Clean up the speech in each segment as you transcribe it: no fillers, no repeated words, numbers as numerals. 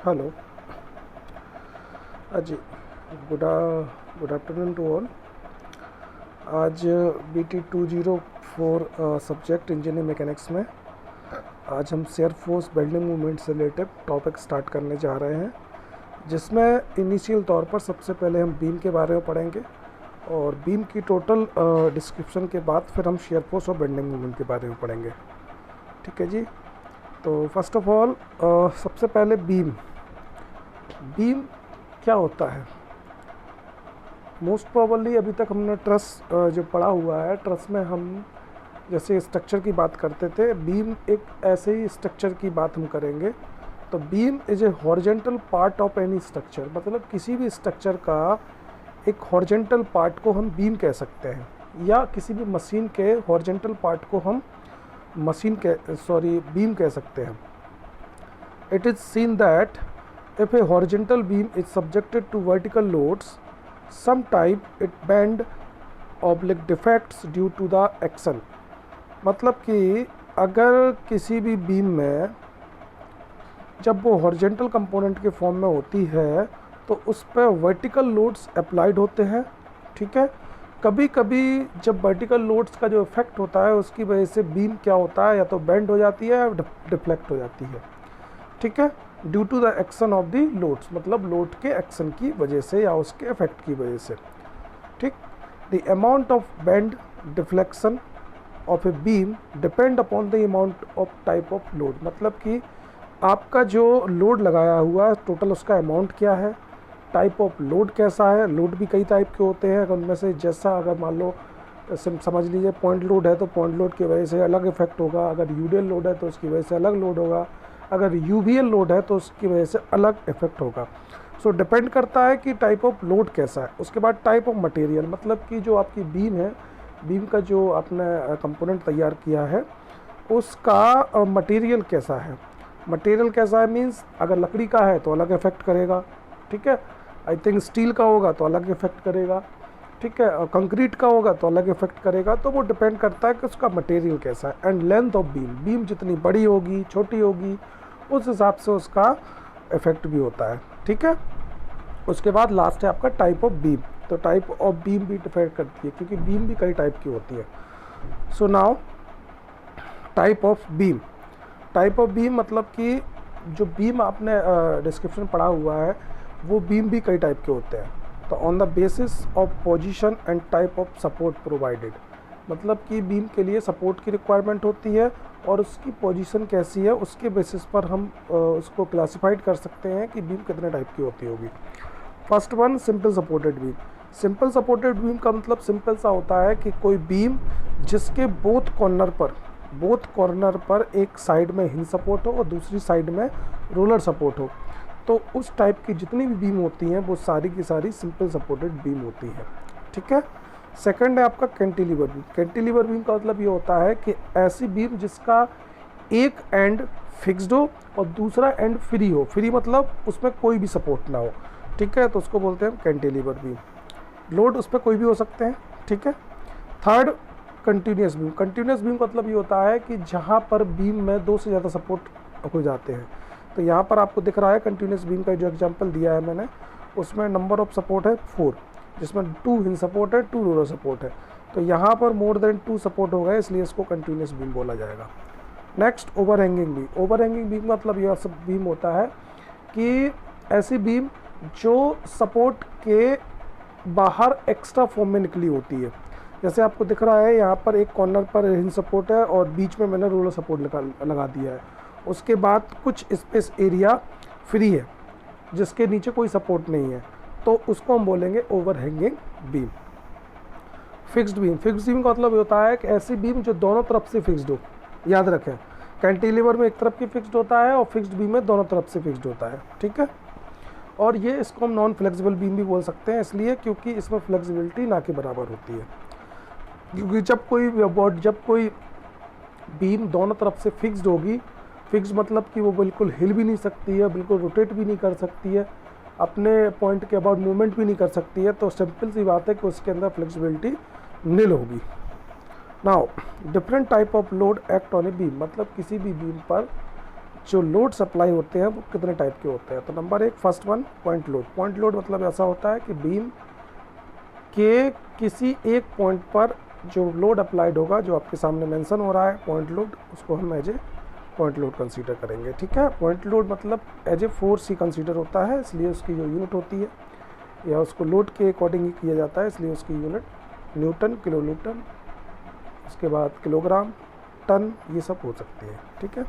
Hello जी। Good afternoon to all. आज BT 204 subject engineering mechanics में आज हम शेयर फोर्स बेंडिंग मूवमेंट से रिलेटेड टॉपिक स्टार्ट करने जा रहे हैं, जिसमें इनिशियल तौर पर सबसे पहले हम बीम के बारे में पढ़ेंगे और बीम की टोटल डिस्क्रिप्शन के बाद फिर हम शेयर फोर्स और बेंडिंग मूवमेंट के बारे में पढ़ेंगे। ठीक है जी। तो फर्स्ट ऑफ ऑल सबसे पहले बीम क्या होता है। मोस्ट प्रोबेबली अभी तक हमने ट्रस जो पढ़ा हुआ है, ट्रस में हम जैसे स्ट्रक्चर की बात करते थे, बीम एक ऐसे ही स्ट्रक्चर की बात हम करेंगे। तो beam is a horizontal part of any structure, मतलब किसी भी स्ट्रक्चर का एक हॉरिजॉन्टल पार्ट को हम बीम कह सकते हैं, या किसी भी मशीन के हॉरिजॉन्टल पार्ट को हम बीम कह सकते हैं। It is seen that if a horizontal beam is subjected to vertical loads, sometime it bend oblique defects due to the action। मतलब कि अगर किसी भी बीम में जब वो हॉरिजॉन्टल कंपोनेंट के फॉर्म में होती है तो उस पर वर्टिकल लोड्स अप्लाइड होते हैं। ठीक है। कभी कभी जब वर्टिकल लोड्स का जो इफेक्ट होता है उसकी वजह से बीम क्या होता है, या तो बेंड हो जाती है या डिफ्लेक्ट हो जाती है। ठीक है। Due to the action of the loads, मतलब लोड के एक्शन की वजह से या उसके इफेक्ट की वजह से। ठीक। The amount of bend deflection of a beam depend upon the amount of type of load, मतलब कि आपका जो लोड लगाया हुआ है टोटल उसका अमाउंट क्या है, टाइप ऑफ लोड कैसा है। लोड भी कई टाइप के होते हैं, उनमें से जैसा अगर मान लो समझ लीजिए पॉइंट लोड है तो पॉइंट लोड की वजह से अलग इफेक्ट होगा, अगर यूडियल लोड है तो उसकी वजह से अलग लोड होगा, अगर यूवीएल लोड है तो उसकी वजह से अलग इफेक्ट होगा। सो डिपेंड करता है कि टाइप ऑफ लोड कैसा है। उसके बाद टाइप ऑफ मटेरियल, मतलब कि जो आपकी बीम है, बीम का जो आपने कंपोनेंट तैयार किया है उसका मटेरियल कैसा है। मटेरियल कैसा है मींस अगर लकड़ी का है तो अलग इफेक्ट करेगा। ठीक है। आई थिंक स्टील का होगा तो अलग इफेक्ट करेगा। ठीक है। और कंक्रीट का होगा तो अलग इफेक्ट करेगा। तो वो डिपेंड करता है कि उसका मटेरियल कैसा है। And length of beam, beam जितनी बड़ी होगी छोटी होगी उस हिसाब से उसका इफेक्ट भी होता है। ठीक है। उसके बाद लास्ट है आपका टाइप ऑफ बीम। तो टाइप ऑफ बीम भी डिपेंड करती है क्योंकि बीम भी कई टाइप की होती है। So now type of beam. Type of beam मतलब कि जो बीम आपने डिस्क्रिप्शन पढ़ा हुआ है वो बीम भी कई टाइप के होते हैं। तो on the basis of position and type of support provided, मतलब कि बीम के लिए सपोर्ट की रिक्वायरमेंट होती है और उसकी पोजीशन कैसी है उसके बेसिस पर हम उसको क्लासिफाइड कर सकते हैं कि बीम कितने टाइप की होती होगी। First one simple supported beam. Simple supported beam का मतलब सिंपल सा होता है कि कोई बीम जिसके बोथ कॉर्नर पर एक साइड में हिंज सपोर्ट हो और दूसरी साइड में रोलर सपोर्ट हो। तो उस टाइप की जितनी भी बीम होती हैं वो सारी की सारी सिंपल सपोर्टेड बीम होती है। ठीक है। सेकंड है आपका कैंटिलीवर बीम। कैंटिलीवर बीम का मतलब ये होता है कि ऐसी बीम जिसका एक एंड फिक्स्ड हो और दूसरा एंड फ्री हो। फ्री मतलब उसमें कोई भी सपोर्ट ना हो। ठीक है। तो उसको बोलते हैं कैंटिलीवर बीम। लोड उस पर कोई भी हो सकते हैं। ठीक है। Third continuous beam. Continuous beam का मतलब ये होता है कि जहाँ पर बीम में दो से ज़्यादा सपोर्ट हो जाते हैं। तो यहाँ पर आपको दिख रहा है कंटिन्यूस बीम का जो एग्जांपल दिया है मैंने, उसमें नंबर ऑफ सपोर्ट है 4, जिसमें 2 हिंज सपोर्ट है, 2 रोलर सपोर्ट है। तो यहाँ पर मोर देन 2 सपोर्ट हो गए, इसलिए इसको कंटिन्यूस बीम बोला जाएगा। Next overhanging beam. Overhanging beam मतलब यह सब बीम होता है कि ऐसी बीम जो सपोर्ट के बाहर एक्स्ट्रा फॉर्म में निकली होती है। जैसे आपको दिख रहा है यहाँ पर एक कॉर्नर पर हिंज सपोर्ट है और बीच में मैंने रोलर सपोर्ट लगा दिया है। उसके बाद कुछ स्पेस एरिया फ्री है जिसके नीचे कोई सपोर्ट नहीं है, तो उसको हम बोलेंगे overhanging beam. Fixed beam. Fixed beam का मतलब होता है कि ऐसी बीम जो दोनों तरफ से फिक्स्ड हो। याद रखें, कैंटिलीवर में एक तरफ की फिक्स्ड होता है और फिक्स्ड बीम में दोनों तरफ से फिक्स्ड होता है। ठीक है। और ये इसको हम नॉन फ्लेक्सिबल बीम भी बोल सकते हैं, इसलिए क्योंकि इसमें फ्लेक्सिबिलिटी ना के बराबर होती है। क्योंकि जब कोई बीम दोनों तरफ से फिक्स्ड होगी, फिक्स मतलब कि वो बिल्कुल हिल भी नहीं सकती है, बिल्कुल रोटेट भी नहीं कर सकती है, अपने पॉइंट के अबाउट मूवमेंट भी नहीं कर सकती है, तो सिंपल सी बात है कि उसके अंदर फ्लेक्सिबिलिटी नील होगी। Now different type of load act on a beam, मतलब किसी भी बीम पर जो लोड सप्लाई होते हैं वो कितने टाइप के होते हैं। तो number 1 first one point load. Point load मतलब ऐसा होता है कि बीम के किसी एक पॉइंट पर जो लोड अप्लाइड होगा, जो आपके सामने मेंशन हो रहा है पॉइंट लोड, उसको हम as a point load consider करेंगे। ठीक है, पॉइंट लोड मतलब एज ए फोर्स ही कंसीडर होता है, इसलिए उसकी जो यूनिट होती है या उसको लोड के अकॉर्डिंग ही किया जाता है, इसलिए उसकी यूनिट न्यूटन, किलो न्यूटन, उसके बाद किलोग्राम, टन, ये सब हो सकती है। ठीक है,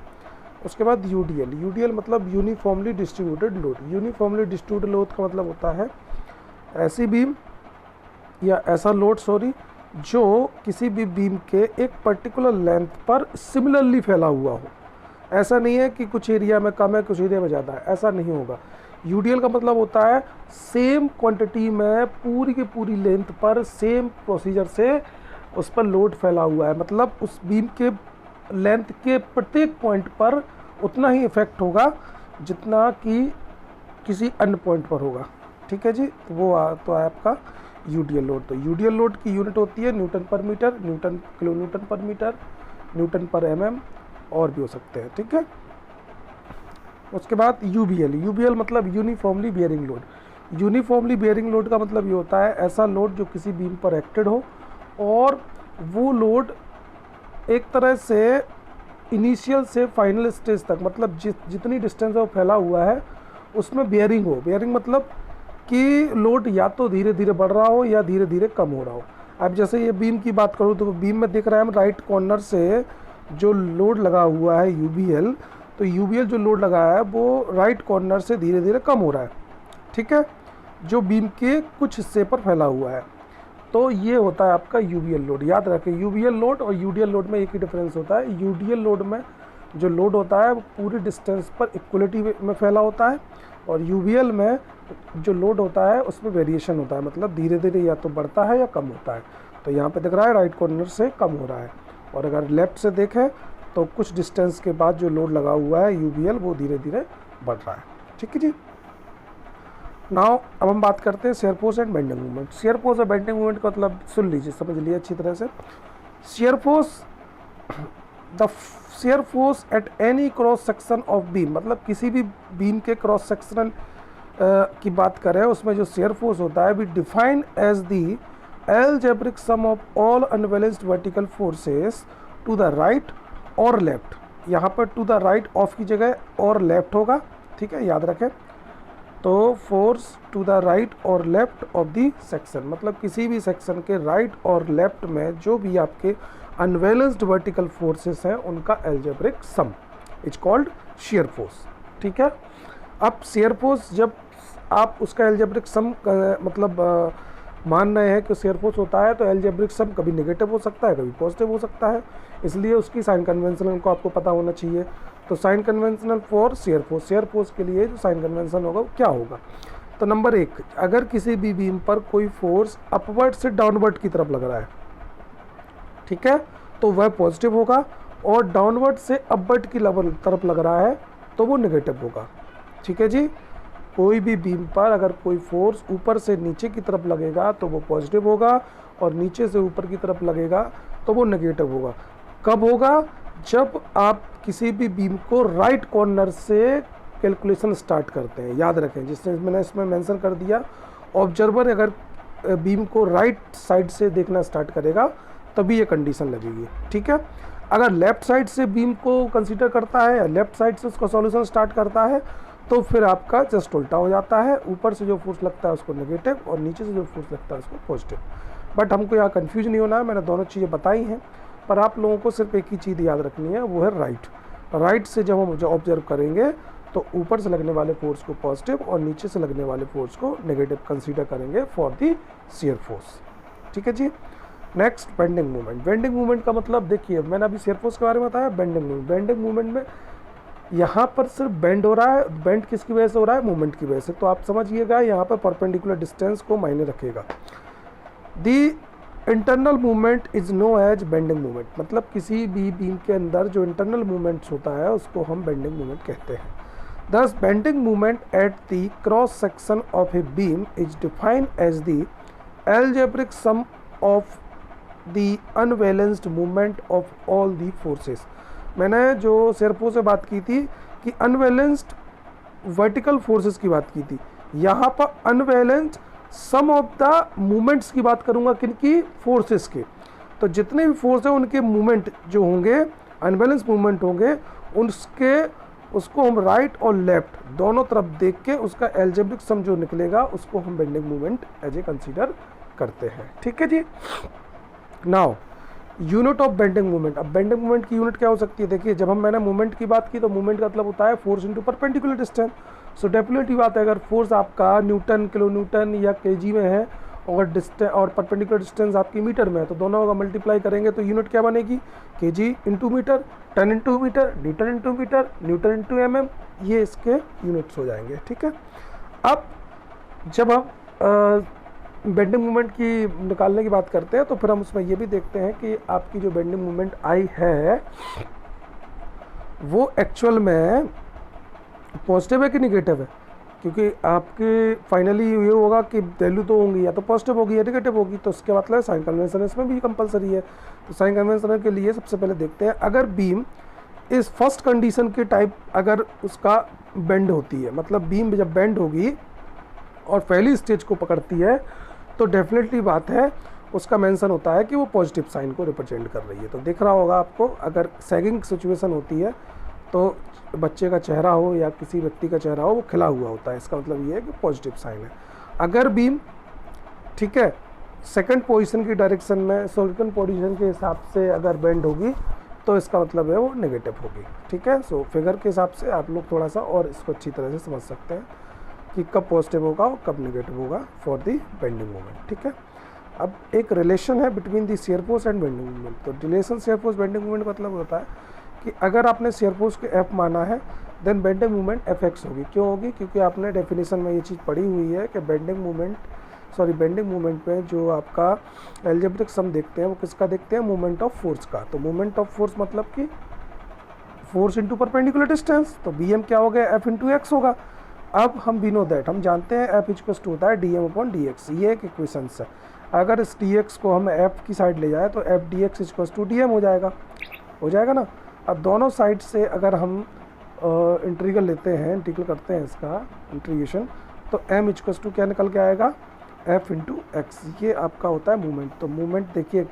उसके बाद यूडीएल। यूडीएल मतलब uniformly distributed load. Uniformly distributed load का मतलब होता है ऐसी बीम या ऐसा लोड जो किसी भी बीम के एक पर्टिकुलर लेंथ पर सिमिलरली फैला हुआ हो। ऐसा नहीं है कि कुछ एरिया में कम है कुछ एरिया में ज़्यादा है, ऐसा नहीं होगा। यूडीएल का मतलब होता है सेम क्वांटिटी में पूरी की पूरी लेंथ पर सेम प्रोसीजर से उस पर लोड फैला हुआ है, मतलब उस बीम के लेंथ के प्रत्येक पॉइंट पर उतना ही इफेक्ट होगा जितना कि किसी अन्य पॉइंट पर होगा। ठीक है जी, तो वो तो है आपका यूडीएल लोड। तो यूडीएल लोड की यूनिट होती है न्यूटन पर मीटर, न्यूटन, किलो न्यूटन पर मीटर, न्यूटन पर एमएम, और भी हो सकते हैं। ठीक है, उसके बाद यूबीएल। यूबीएल मतलब uniformly bearing load. Uniformly bearing load का मतलब ये होता है ऐसा लोड जो किसी बीम पर एक्टेड हो और वो लोड एक तरह से इनिशियल से फाइनल स्टेज तक, मतलब जितनी डिस्टेंस वो फैला हुआ है उसमें बियरिंग हो। बियरिंग मतलब कि लोड या तो धीरे धीरे बढ़ रहा हो या धीरे धीरे कम हो रहा हो। अब जैसे ये बीम की बात करूँ तो बीम में दिख रहा है राइट कॉर्नर से जो लोड लगा हुआ है यूबीएल, तो यूबीएल जो लोड लगा है वो राइट कॉर्नर से धीरे धीरे कम हो रहा है। ठीक है, जो बीम के कुछ हिस्से पर फैला हुआ है, तो ये होता है आपका यूबीएल लोड। याद रखें, यूबीएल लोड और यूडीएल लोड में एक ही डिफरेंस होता है। यूडीएल लोड में जो लोड होता है वो पूरी डिस्टेंस पर इक्वलिटी में फैला होता है, और यूबीएल में जो लोड होता है उसमें वेरिएशन होता है, मतलब धीरे धीरे या तो बढ़ता है या कम होता है। तो यहाँ पे दिख रहा है राइट कॉर्नर से कम हो रहा है, और अगर लेफ्ट से देखें तो कुछ डिस्टेंस के बाद जो लोड लगा हुआ है यूबीएल वो धीरे धीरे बढ़ रहा है। ठीक है जी, नाउ अब हम बात करते हैं shear force and bending movement. Shear force और बेंडिंग मूवमेंट का मतलब सुन लीजिए, समझ लीजिए अच्छी तरह से। Shear force, the shear force at any cross section of beam, मतलब किसी भी बीम के क्रॉस सेक्शनल की बात करें उसमें जो शेयर फोर्स होता है, we define as the algebraic sum of all unbalanced vertical forces to the right और लेफ्ट। यहाँ पर टू द राइट ऑफ की जगह और लेफ्ट होगा। ठीक है, याद रखें। तो फोर्स टू द राइट और लेफ्ट ऑफ द सेक्शन, मतलब किसी भी सेक्शन के राइट और लेफ्ट में जो भी आपके अनबैलेंस्ड वर्टिकल फोर्सेस हैं उनका algebraic some is called share force. ठीक है, अब शेयर फोर्स जब आप उसका अलजेब्रिक सम मतलब मान रहे हैं कि शेयर फोर्स होता है, तो अलजेब्रिक सम कभी नेगेटिव हो सकता है कभी पॉजिटिव हो सकता है, इसलिए उसकी साइन कन्वेंशनल को आपको पता होना चाहिए। तो sign conventional for shear force, shear force के लिए जो साइन कन्वेंशन होगा वो क्या होगा। तो नंबर 1, अगर किसी भी बीम पर कोई फोर्स अपवर्ड से डाउनवर्ड की तरफ लग रहा है, ठीक है, तो वह पॉजिटिव होगा, और डाउनवर्ड से अपवर्ड की तरफ लग रहा है तो वो नेगेटिव होगा। ठीक है जी, कोई भी बीम पर अगर कोई फोर्स ऊपर से नीचे की तरफ लगेगा तो वो पॉजिटिव होगा, और नीचे से ऊपर की तरफ लगेगा तो वो नेगेटिव होगा। कब होगा? जब आप किसी भी बीम को राइट कॉर्नर से कैलकुलेशन स्टार्ट करते हैं। याद रखें, जिसने मैंने इसमें मेंशन कर दिया, ऑब्जर्वर अगर बीम को राइट साइड से देखना स्टार्ट करेगा तभी ये कंडीशन लगेगी। ठीक है, अगर लेफ्ट साइड से बीम को कंसीडर करता है या लेफ्ट साइड से उसका सॉल्यूशन स्टार्ट करता है तो फिर आपका जस्ट उल्टा हो जाता है, ऊपर से जो फोर्स लगता है उसको नेगेटिव और नीचे से जो फोर्स लगता है उसको पॉजिटिव। बट हमको यहाँ कन्फ्यूज नहीं होना है, मैंने दोनों चीज़ें बताई हैं, पर आप लोगों को सिर्फ एक ही चीज़ याद रखनी है, वो है राइट से जब हम ऑब्जर्व करेंगे तो ऊपर से लगने वाले फोर्स को पॉजिटिव और नीचे से लगने वाले फोर्स को नेगेटिव कंसीडर करेंगे फॉर दी शेयर फोर्स। ठीक है जी, next bending movement. Bending movement का मतलब देखिए, मैंने अभी शेयर फोर्स के बारे में बताया, बेंडिंग मूवमेंट में यहाँ पर सिर्फ बेंड हो रहा है। बेंड किसकी वजह से हो रहा है? मूवमेंट की वजह से। तो आप समझिएगा यहाँ पर परपेंडिकुलर डिस्टेंस को मायने रखेगा। The internal movement is known as bending movement, मतलब किसी भी बीम के अंदर जो इंटरनल मूवमेंट्स होता है उसको हम बेंडिंग मूवमेंट कहते हैं। This bending movement at the cross section of a beam is defined as the algebraic sum of the unbalanced movement of all the forces. मैंने जो शेयर फोर्स से बात की थी कि अनबैलेंस्ड वर्टिकल फोर्सेस की बात की थी, यहाँ पर unbalanced sum of the movements की बात करूँगा, किनकी, फोर्सेस के। तो जितने भी फोर्स हैं उनके मूवमेंट जो होंगे, अनबैलेंस मूवमेंट होंगे, उसको हम राइट और लेफ्ट दोनों तरफ देख के उसका एल्जेब्रिक सम जो निकलेगा उसको हम bending movement as a consider करते हैं। ठीक है जी। Now unit of bending movement. अब बेंडिंग मूवमेंट की यूनिट क्या हो सकती है? देखिए, जब मैंने मूवमेंट की बात की तो मूवमेंट का मतलब होता है force into perpendicular distance. So definitely बात है, अगर फोर्स आपका न्यूटन, किलो न्यूटन या केजी में है और डिस्टेंस और परपेंडिकुलर डिस्टेंस आपकी मीटर में है, तो दोनों का मल्टीप्लाई करेंगे तो यूनिट क्या बनेगी? KG into metre, ton into metre, newton into metre, newton into MM, ये इसके यूनिट्स हो जाएंगे। ठीक है। अब जब हम बेंडिंग मूवमेंट की निकालने की बात करते हैं तो फिर हम उसमें ये भी देखते हैं कि आपकी जो बेंडिंग मूवमेंट आई है वो एक्चुअल में पॉजिटिव है कि निगेटिव है, क्योंकि आपके फाइनली ये होगा कि वैल्यू तो होंगी या तो पॉजिटिव होगी या निगेटिव होगी, तो उसके मतलब साइन कन्वेंशन इसमें भी कंपलसरी है। तो साइन कन्वेंशन के लिए सबसे पहले देखते हैं, अगर बीम इस फर्स्ट कंडीशन के टाइप अगर उसका बेंड होती है, मतलब बीम जब बेंड होगी और पहली स्टेज को पकड़ती है तो डेफिनेटली बात है उसका मेंशन होता है कि वो पॉजिटिव साइन को रिप्रेजेंट कर रही है। तो दिख रहा होगा आपको, अगर सैगिंग सिचुएशन होती है तो बच्चे का चेहरा हो या किसी व्यक्ति का चेहरा हो वो खिला हुआ होता है, इसका मतलब ये है कि पॉजिटिव साइन है। अगर बीम, ठीक है, सेकंड पोजीशन की डायरेक्शन में, सेकंड पोजीशन के हिसाब से अगर बेंड होगी तो इसका मतलब है वो नेगेटिव होगी। ठीक है। सो फिगर के हिसाब से आप लोग थोड़ा सा और इसको अच्छी तरह से समझ सकते हैं कि कब पॉजिटिव होगा और कब नेगेटिव होगा फॉर दी बेंडिंग मोमेंट। ठीक है। अब एक रिलेशन है between the shear force and bending moment. तो relation shear force bending moment मतलब होता है कि अगर आपने शियर फोर्स को एफ माना है then bending moment F X होगी। क्यों होगी? क्योंकि आपने डेफिनेशन में ये चीज़ पढ़ी हुई है कि बेंडिंग मोमेंट में जो आपका एल्जेब्रिक सम देखते हैं वो किसका देखते हैं? मोमेंट ऑफ फोर्स का। तो मोमेंट ऑफ फोर्स मतलब कि फोर्स इंटू परपेंडिकुलर डिस्टेंस, तो बी एम क्या हो गया? एफ इंटू एक्स होगा। अब हम वी नो दैट, हम जानते हैं एफ इक्वल्स टू होता है D M upon D X, ये एक इक्वेशन है। अगर इस डी एक्स को हम एफ की साइड ले जाए तो F D X equals to D M हो जाएगा ना। अब दोनों साइड से अगर हम इंटीग्रल लेते हैं, इंटीग्रल करते हैं इसका इंटीग्रेशन, तो एम इक्वल्स टू क्या निकल के आएगा? एफ इंटू एक्स, ये आपका होता है मूवमेंट। तो मूवमेंट देखिए,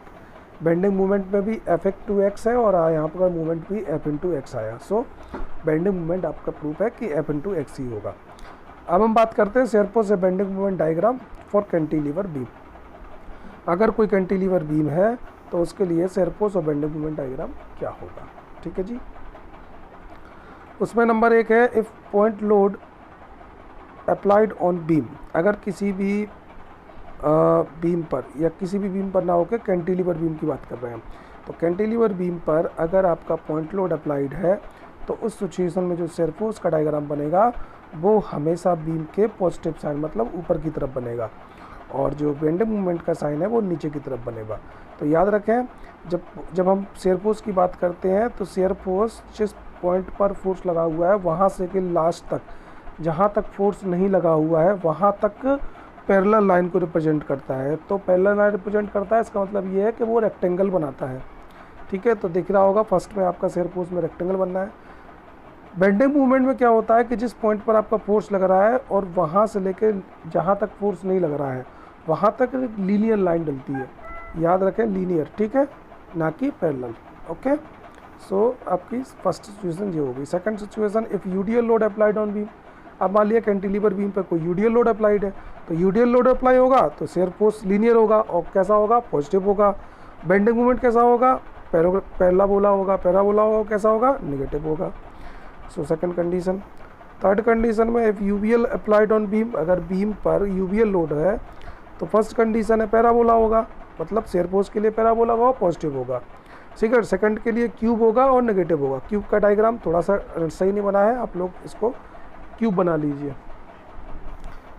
बेंडिंग मूवमेंट में भी एफ एक्स टू एक्स है और यहाँ पर मूवमेंट भी एफ इंटू एक्स आया। सो बेंडिंग मूवमेंट आपका प्रूफ है कि एफ इंटू एक्स ही होगा। अब हम बात करते हैं शियर फोर्स से bending movement diagram for cantilever beam. अगर कोई कैंटिलीवर बीम है तो उसके लिए शियर फोर्स और बेंडिंग मूवमेंट डायग्राम क्या होगा? ठीक है जी। उसमें नंबर 1 है, if point load applied on beam. अगर किसी भी बीम पर या किसी भी बीम पर ना होकर कैंटिलीवर बीम की बात कर रहे हैं, तो कैंटिलीवर बीम पर अगर आपका पॉइंट लोड अप्लाइड है तो उस सिचुएशन में जो शियर फोर्स का डायग्राम बनेगा वो हमेशा बीम के पॉजिटिव साइन मतलब ऊपर की तरफ बनेगा और जो बेंडिंग मूवमेंट का साइन है वो नीचे की तरफ बनेगा। तो याद रखें, जब हम शियर फोर्स की बात करते हैं तो शियर फोर्स जिस पॉइंट पर फोर्स लगा हुआ है वहाँ से कि लास्ट तक, जहाँ तक फोर्स नहीं लगा हुआ है वहाँ तक पैरेलल लाइन को रिप्रेजेंट करता है। तो पैरेलल लाइन रिप्रेजेंट करता है, इसका मतलब ये है कि वो रेक्टेंगल बनाता है। ठीक है। तो दिख रहा होगा फर्स्ट में आपका शियर फोर्स में रेक्टेंगल बनना है। बेंडिंग मूवमेंट में क्या होता है कि जिस पॉइंट पर आपका फोर्स लग रहा है और वहाँ से लेके जहाँ तक फोर्स नहीं लग रहा है वहाँ तक लीनियर लाइन डलती है। याद रखें, लीनियर, ठीक है, ना कि पैरेलल। ओके। सो आपकी फर्स्ट सिचुएशन ये होगी। Second situation, if UDL load applied on beam. अब मान लिया कैंटिलीवर बीम पर कोई यूडीएल लोड अप्लाइड है, तो यूडीएल लोड अप्लाई होगा तो शियर फोर्स लीनियर होगा और कैसा होगा? पॉजिटिव होगा। बेंडिंग मूवमेंट कैसा होगा? पैराबोला होगा। कैसा होगा? नेगेटिव होगा। So second condition. Third condition में if UVL applied on beam, अगर बीम पर यूवीएल लोड है तो फर्स्ट कंडीशन है पैराबोला होगा, मतलब शियर फोर्स के लिए पैराबोला होगा, पॉजिटिव होगा। ठीक है। सेकंड के लिए क्यूब होगा और नेगेटिव होगा। क्यूब का डायग्राम थोड़ा सा सही नहीं बना है, आप लोग इसको क्यूब बना लीजिए।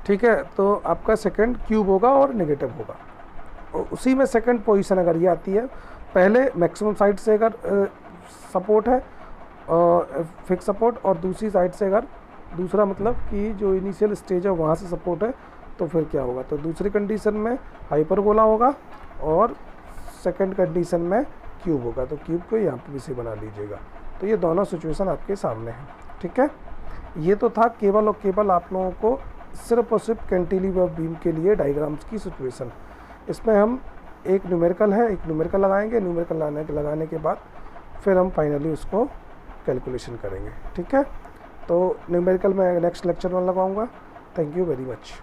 ठीक है। तो आपका सेकंड क्यूब होगा और नेगेटिव होगा। उसी में सेकंड पोजीशन अगर ये आती है, पहले मैक्सिमम साइड से अगर सपोर्ट है फिक्स सपोर्ट और दूसरी साइड से अगर दूसरा मतलब कि जो इनिशियल स्टेज है वहाँ से सपोर्ट है, तो फिर क्या होगा? तो दूसरी कंडीशन में हाइपरबोला होगा और सेकंड कंडीशन में क्यूब होगा। तो क्यूब को यहाँ पे भी से बना लीजिएगा। तो ये दोनों सिचुएशन आपके सामने हैं। ठीक। ठीक है, ये तो था केवल और केवल आप लोगों को सिर्फ और सिर्फ कैंटिलीवर बीम के लिए डायग्राम्स की सिचुएशन। इसमें हम एक न्यूमेरिकल है, एक न्यूमेरिकल लगाएंगे, न्यूमेरिकल लगाने के बाद फिर हम फाइनली उसको कैलकुलेशन करेंगे। ठीक है, तो न्यूमेरिकल मैं नेक्स्ट लेक्चर में लगाऊंगा। Thank you very much.